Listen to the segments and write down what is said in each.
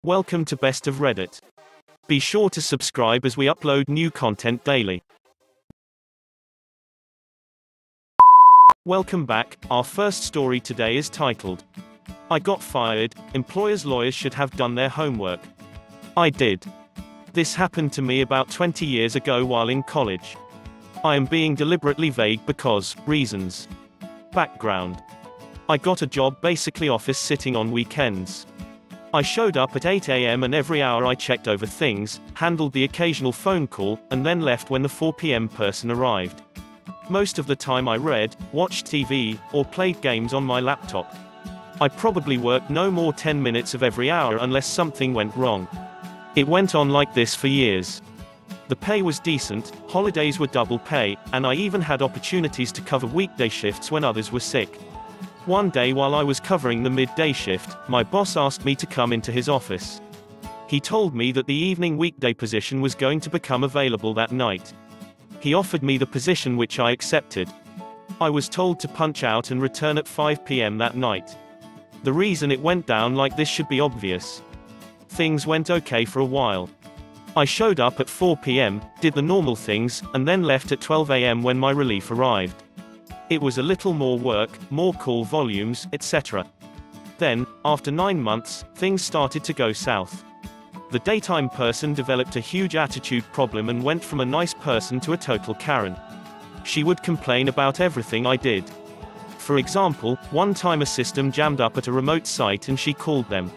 Welcome to Best of Reddit. Be sure to subscribe as we upload new content daily. Welcome back. Our first story today is titled, I Got Fired, Employers' Lawyers Should Have Done Their Homework. I did. This happened to me about 20 years ago while in college. I am being deliberately vague because, reasons. Background. I got a job basically office sitting on weekends. I showed up at 8 a.m. and every hour I checked over things, handled the occasional phone call, and then left when the 4 p.m. person arrived. Most of the time I read, watched TV, or played games on my laptop. I probably worked no more 10 minutes of every hour unless something went wrong. It went on like this for years. The pay was decent, holidays were double pay, and I even had opportunities to cover weekday shifts when others were sick. One day while I was covering the midday shift, my boss asked me to come into his office. He told me that the evening weekday position was going to become available that night. He offered me the position which I accepted. I was told to punch out and return at 5 p.m. that night. The reason it went down like this should be obvious. Things went okay for a while. I showed up at 4 p.m., did the normal things, and then left at 12 a.m. when my relief arrived. It was a little more work, more call volumes, etc. Then, after 9 months, things started to go south. The daytime person developed a huge attitude problem and went from a nice person to a total Karen. She would complain about everything I did. For example, one time a system jammed up at a remote site and she called them.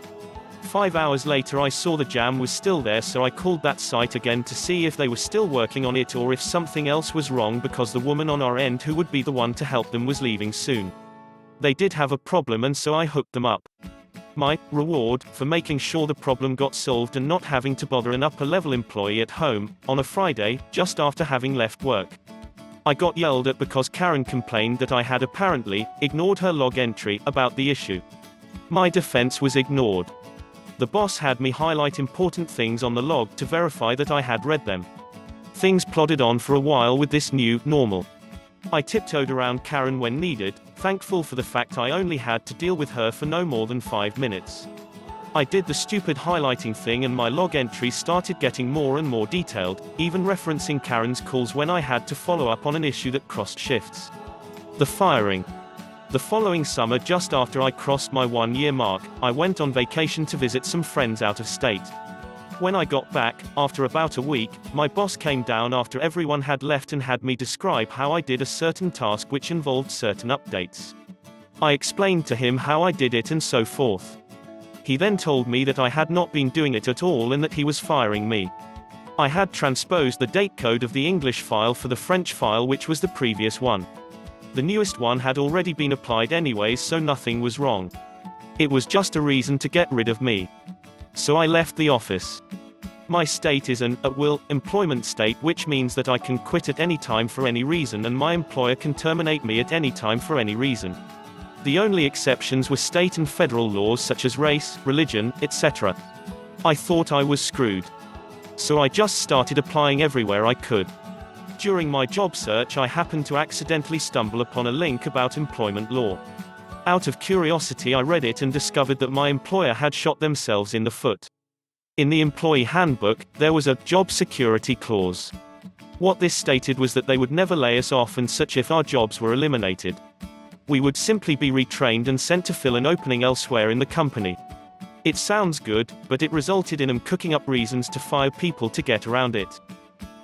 5 hours later I saw the jam was still there, so I called that site again to see if they were still working on it or if something else was wrong because the woman on our end who would be the one to help them was leaving soon. They did have a problem and so I hooked them up. My reward for making sure the problem got solved and not having to bother an upper-level employee at home, on a Friday, just after having left work. I got yelled at because Karen complained that I had apparently ignored her log entry about the issue. My defense was ignored. The boss had me highlight important things on the log to verify that I had read them. Things plodded on for a while with this new normal. I tiptoed around Karen when needed, thankful for the fact I only had to deal with her for no more than 5 minutes. I did the stupid highlighting thing and my log entries started getting more and more detailed, even referencing Karen's calls when I had to follow up on an issue that crossed shifts. The firing. The following summer, just after I crossed my 1-year mark, I went on vacation to visit some friends out of state. When I got back, after about a week, my boss came down after everyone had left and had me describe how I did a certain task which involved certain updates. I explained to him how I did it and so forth. He then told me that I had not been doing it at all and that he was firing me. I had transposed the date code of the English file for the French file, which was the previous one. The newest one had already been applied anyways, so nothing was wrong. It was just a reason to get rid of me. So I left the office. My state is an at-will employment state, which means that I can quit at any time for any reason and my employer can terminate me at any time for any reason. The only exceptions were state and federal laws such as race, religion, etc. I thought I was screwed. So I just started applying everywhere I could. During my job search I happened to accidentally stumble upon a link about employment law. Out of curiosity I read it and discovered that my employer had shot themselves in the foot. In the employee handbook, there was a job security clause. What this stated was that they would never lay us off and such if our jobs were eliminated. We would simply be retrained and sent to fill an opening elsewhere in the company. It sounds good, but it resulted in them cooking up reasons to fire people to get around it.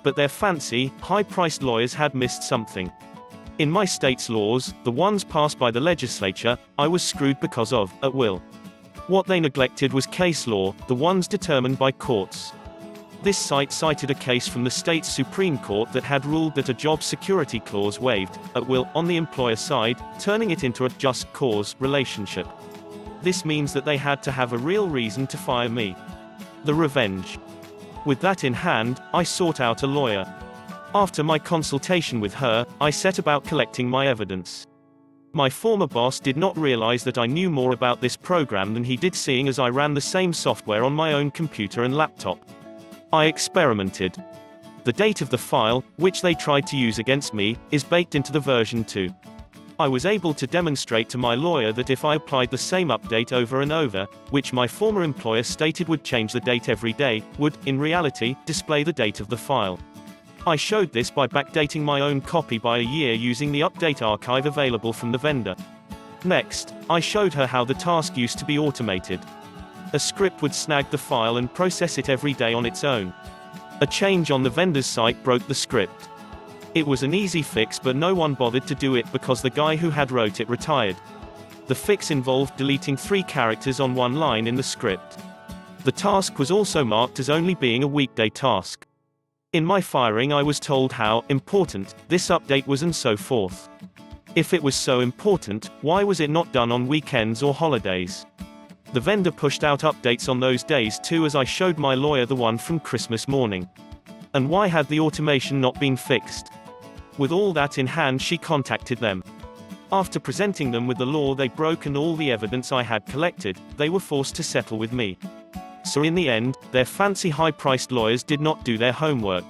But their fancy, high-priced lawyers had missed something. In my state's laws, the ones passed by the legislature, I was screwed because of at will. What they neglected was case law, the ones determined by courts. This site cited a case from the state's Supreme Court that had ruled that a job security clause waived at will on the employer side, turning it into a just cause relationship. This means that they had to have a real reason to fire me. The revenge. With that in hand, I sought out a lawyer. After my consultation with her, I set about collecting my evidence. My former boss did not realize that I knew more about this program than he did, seeing as I ran the same software on my own computer and laptop. I experimented. The date of the file, which they tried to use against me, is baked into the version 2. I was able to demonstrate to my lawyer that if I applied the same update over and over, which my former employer stated would change the date every day, would, in reality, display the date of the file. I showed this by backdating my own copy by a year using the update archive available from the vendor. Next, I showed her how the task used to be automated. A script would snag the file and process it every day on its own. A change on the vendor's site broke the script. It was an easy fix, but no one bothered to do it because the guy who had wrote it retired. The fix involved deleting 3 characters on one line in the script. The task was also marked as only being a weekday task. In my firing I was told how important this update was and so forth. If it was so important, why was it not done on weekends or holidays? The vendor pushed out updates on those days too, as I showed my lawyer the one from Christmas morning. And why had the automation not been fixed? With all that in hand, she contacted them. After presenting them with the law they broke and all the evidence I had collected, they were forced to settle with me. So in the end, their fancy high-priced lawyers did not do their homework.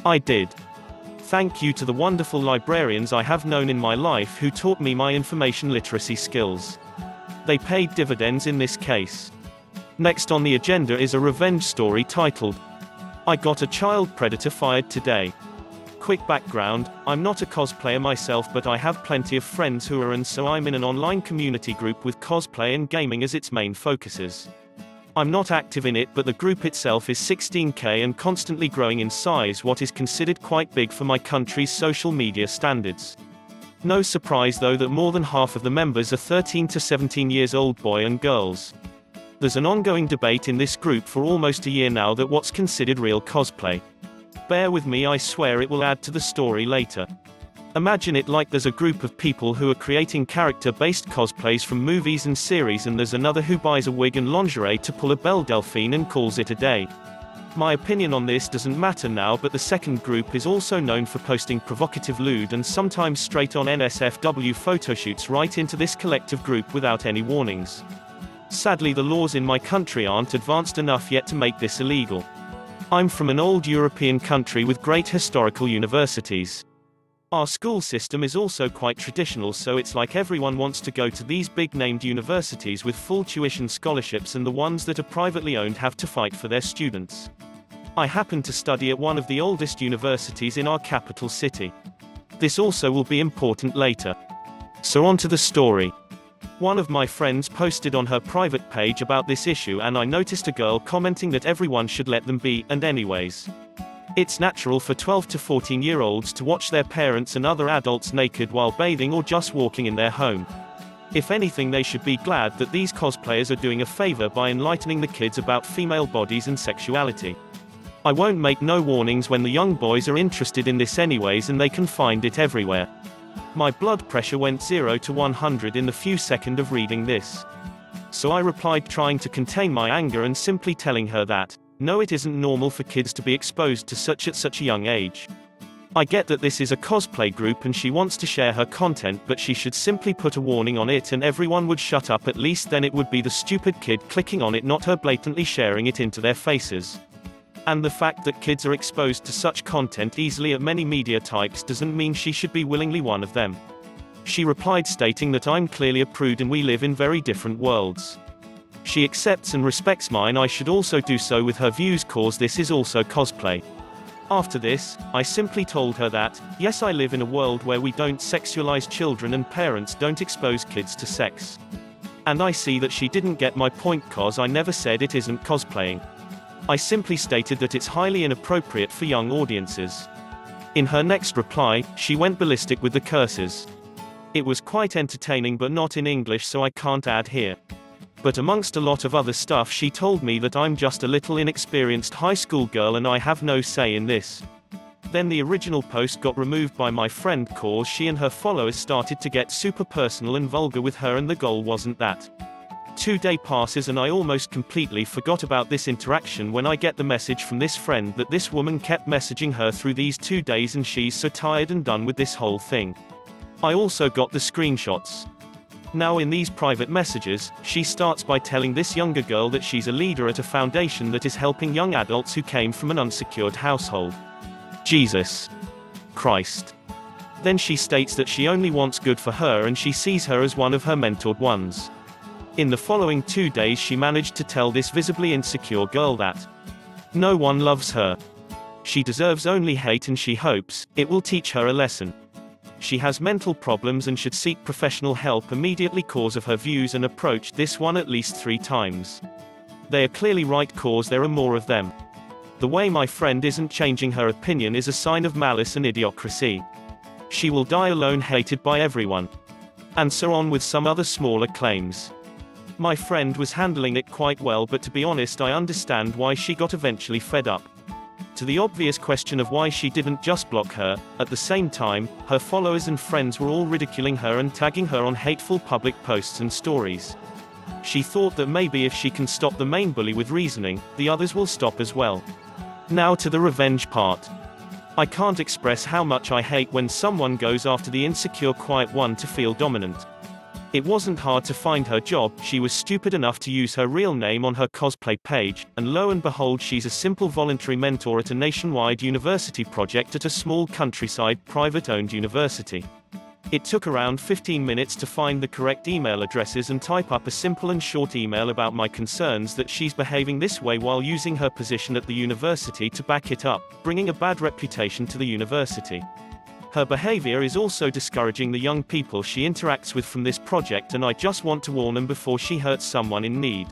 I did. Thank you to the wonderful librarians I have known in my life who taught me my information literacy skills. They paid dividends in this case. Next on the agenda is a revenge story titled, I Got a Child Predator Fired Today. Quick background, I'm not a cosplayer myself, but I have plenty of friends who are, and so I'm in an online community group with cosplay and gaming as its main focuses. I'm not active in it, but the group itself is 16k and constantly growing in size, what is considered quite big for my country's social media standards. No surprise though that more than half of the members are 13 to 17 years old boy and girls. There's an ongoing debate in this group for almost a year now that what's considered real cosplay. Bear with me, I swear it will add to the story later. Imagine it like there's a group of people who are creating character-based cosplays from movies and series, and there's another who buys a wig and lingerie to pull a Belle Delphine and calls it a day. My opinion on this doesn't matter now, but the second group is also known for posting provocative, lewd and sometimes straight-on NSFW photoshoots right into this collective group without any warnings. Sadly, the laws in my country aren't advanced enough yet to make this illegal. I'm from an old European country with great historical universities. Our school system is also quite traditional, so it's like everyone wants to go to these big-named universities with full tuition scholarships, and the ones that are privately owned have to fight for their students. I happen to study at one of the oldest universities in our capital city. This also will be important later. So on to the story. One of my friends posted on her private page about this issue, and I noticed a girl commenting that everyone should let them be, and anyways. It's natural for 12 to 14-year-olds to watch their parents and other adults naked while bathing or just walking in their home. If anything, they should be glad that these cosplayers are doing a favor by enlightening the kids about female bodies and sexuality. I won't make no warnings when the young boys are interested in this anyways, and they can find it everywhere. My blood pressure went 0 to 100 in the few seconds of reading this. So I replied, trying to contain my anger and simply telling her that, no, it isn't normal for kids to be exposed to such at such a young age. I get that this is a cosplay group and she wants to share her content, but she should simply put a warning on it and everyone would shut up. At least then it would be the stupid kid clicking on it, not her blatantly sharing it into their faces. And the fact that kids are exposed to such content easily at many media types doesn't mean she should be willingly one of them. She replied stating that I'm clearly a prude and we live in very different worlds. She accepts and respects mine. I should also do so with her views, cause this is also cosplay. After this, I simply told her that, yes, I live in a world where we don't sexualize children and parents don't expose kids to sex. And I see that she didn't get my point, cause I never said it isn't cosplaying. I simply stated that it's highly inappropriate for young audiences. In her next reply, she went ballistic with the curses. It was quite entertaining, but not in English, so I can't add here. But amongst a lot of other stuff, she told me that I'm just a little inexperienced high school girl and I have no say in this. Then the original post got removed by my friend cause she and her followers started to get super personal and vulgar with her, and the goal wasn't that. 2 days passes and I almost completely forgot about this interaction when I get the message from this friend that this woman kept messaging her through these 2 days and she's so tired and done with this whole thing. I also got the screenshots. Now in these private messages, she starts by telling this younger girl that she's a leader at a foundation that is helping young adults who came from an unsecured household. Jesus Christ. Then she states that she only wants good for her and she sees her as one of her mentored ones. In the following 2 days she managed to tell this visibly insecure girl that no one loves her. She deserves only hate and she hopes it will teach her a lesson. She has mental problems and should seek professional help immediately cause of her views and approached this one at least 3 times. They are clearly right cause there are more of them. The way my friend isn't changing her opinion is a sign of malice and idiocracy. She will die alone hated by everyone. And so on with some other smaller claims. My friend was handling it quite well, but to be honest I understand why she got eventually fed up. To the obvious question of why she didn't just block her, at the same time, her followers and friends were all ridiculing her and tagging her on hateful public posts and stories. She thought that maybe if she can stop the main bully with reasoning, the others will stop as well. Now to the revenge part. I can't express how much I hate when someone goes after the insecure quiet one to feel dominant. It wasn't hard to find her job, she was stupid enough to use her real name on her cosplay page, and lo and behold she's a simple voluntary mentor at a nationwide university project at a small countryside private-owned university. It took around 15 minutes to find the correct email addresses and type up a simple and short email about my concerns that she's behaving this way while using her position at the university to back it up, bringing a bad reputation to the university. Her behavior is also discouraging the young people she interacts with from this project, and I just want to warn them before she hurts someone in need.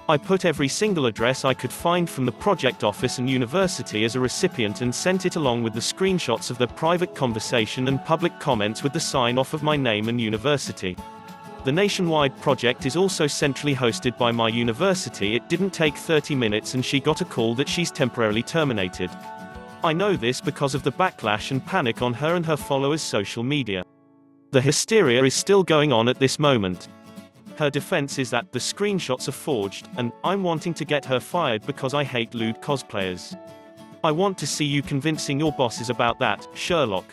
I put every single address I could find from the project office and university as a recipient and sent it along with the screenshots of their private conversation and public comments with the sign-off of my name and university. The nationwide project is also centrally hosted by my university. It didn't take 30 minutes and she got a call that she's temporarily terminated. I know this because of the backlash and panic on her and her followers' social media. The hysteria is still going on at this moment. Her defense is that the screenshots are forged, and I'm wanting to get her fired because I hate lewd cosplayers. I want to see you convincing your bosses about that, Sherlock.